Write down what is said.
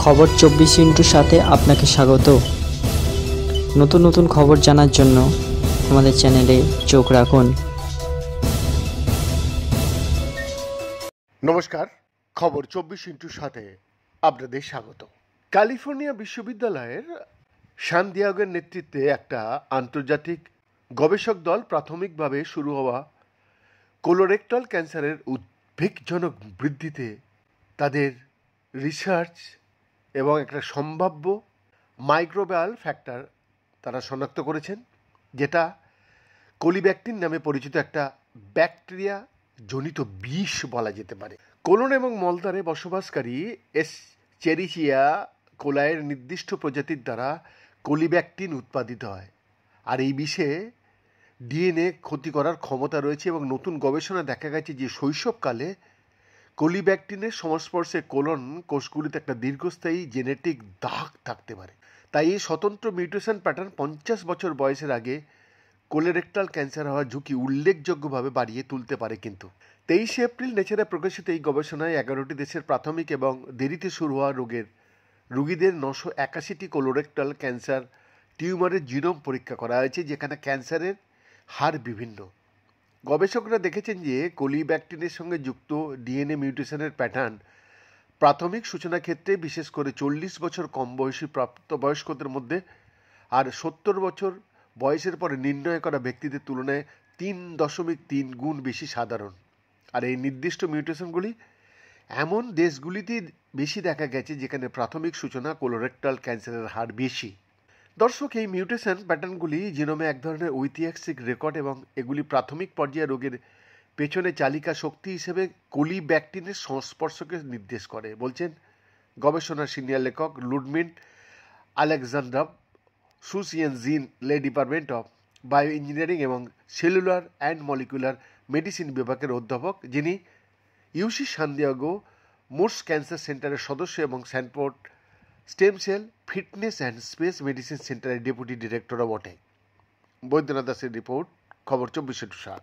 খবর 24 সাথে আপনাকে স্বাগত। নতুন নতুন খবর জানার জন্য আমাদের চ্যানেলে চোখ রাখুন। নমস্কার, খবর 24 সাথে আপনাদের স্বাগত। ক্যালিফোর্নিয়া বিশ্ববিদ্যালয়ের সান দিয়েগোর নেতৃত্বে একটা আন্তর্জাতিক গবেষক দল প্রাথমিকভাবে শুরু হওয়া কোলোরেক্টাল ক্যান্সারের উদ্বেগজনক বৃদ্ধিতে তাদের রিসার্চ এবং একটা সম্ভাব্য মাইক্রোবায়াল ফ্যাক্টর তারা শনাক্ত করেছেন, যেটা কোলিব্যাক্টিন নামে পরিচিত একটা ব্যাকটেরিয়া জনিত বিষ বলা যেতে পারে। কোলন এবং মলদ্বারে বসবাসকারী এসচেরিচিয়া কোলাইয়ের নির্দিষ্ট প্রজাতির দ্বারা কোলিব্যাক্টিন উৎপাদিত হয়, আর এই বিষে ডিএনএ ক্ষতি করার ক্ষমতা রয়েছে। এবং নতুন গবেষণা দেখা গেছে যে শৈশবকালে কোলিব্যাক্টিনের সংস্পর্শে কোলন কোষগুলিতে একটা দীর্ঘস্থায়ী জেনেটিক দাগ থাকতে পারে। তাই এই স্বতন্ত্র মিউটেশন প্যাটার্ন 50 বছর বয়সের আগে কোলোরেক্টাল ক্যান্সার হওয়ার ঝুঁকি উল্লেখযোগ্যভাবে বাড়িয়ে তুলতে পারে। কিন্তু 23 এপ্রিল নেচারে প্রকাশিত এই গবেষণায় 11টি দেশের প্রাথমিক এবং দেরিতে শুরু হওয়া রোগীদের 981টি কোলোরেক্টাল ক্যান্সার টিউমারের জিনোম পরীক্ষা করা হয়েছে, যেখানে ক্যান্সারের হার বিভিন্ন। গবেষকরা দেখেছেন যে কোলিব্যাক্টিনের সঙ্গে যুক্ত ডিএনএ মিউটেশনের প্যাটার্ন প্রাথমিক সূচনা ক্ষেত্রে, বিশেষ করে 40 বছর কম বয়সী প্রাপ্তবয়স্কদের মধ্যে আর 70 বছর বয়সের পরে নির্ণয় করা ব্যক্তিদের তুলনায় 3.3 গুণ বেশি সাধারণ। আর এই নির্দিষ্ট মিউটেশনগুলি এমন দেশগুলিতেই বেশি দেখা গেছে যেখানে প্রাথমিক সূচনা কোলোরেক্টাল ক্যান্সারের হার বেশি। দর্শক, এই মিউটেশন প্যাটার্নগুলি জিনোমে এক ধরনের ঐতিহাসিক রেকর্ড এবং এগুলি প্রাথমিক পর্যায়ে রোগের পেছনে চালিকা শক্তি হিসেবে কোলিব্যাক্টিনের সংস্পর্শকে নির্দেশ করে, বলছেন গবেষণার সিনিয়র লেখক লুডমিন আলেকজান্ড্রভ, সুসিয়েনজিন লে ডিপার্টমেন্ট অফ বায়ো ইঞ্জিনিয়ারিং এবং সেলুলার অ্যান্ড মলিকুলার মেডিসিন বিভাগের অধ্যাপক, যিনি ইউসি সান দিয়েগো মুরস ক্যান্সার সেন্টারের সদস্য এবং Sanford stem cell fitness and space medicine সেন্টারের ডেপুটি ডিরেক্টরও বটে। বৈদ্যনাথ দাসের রিপোর্ট, খবর 24/7।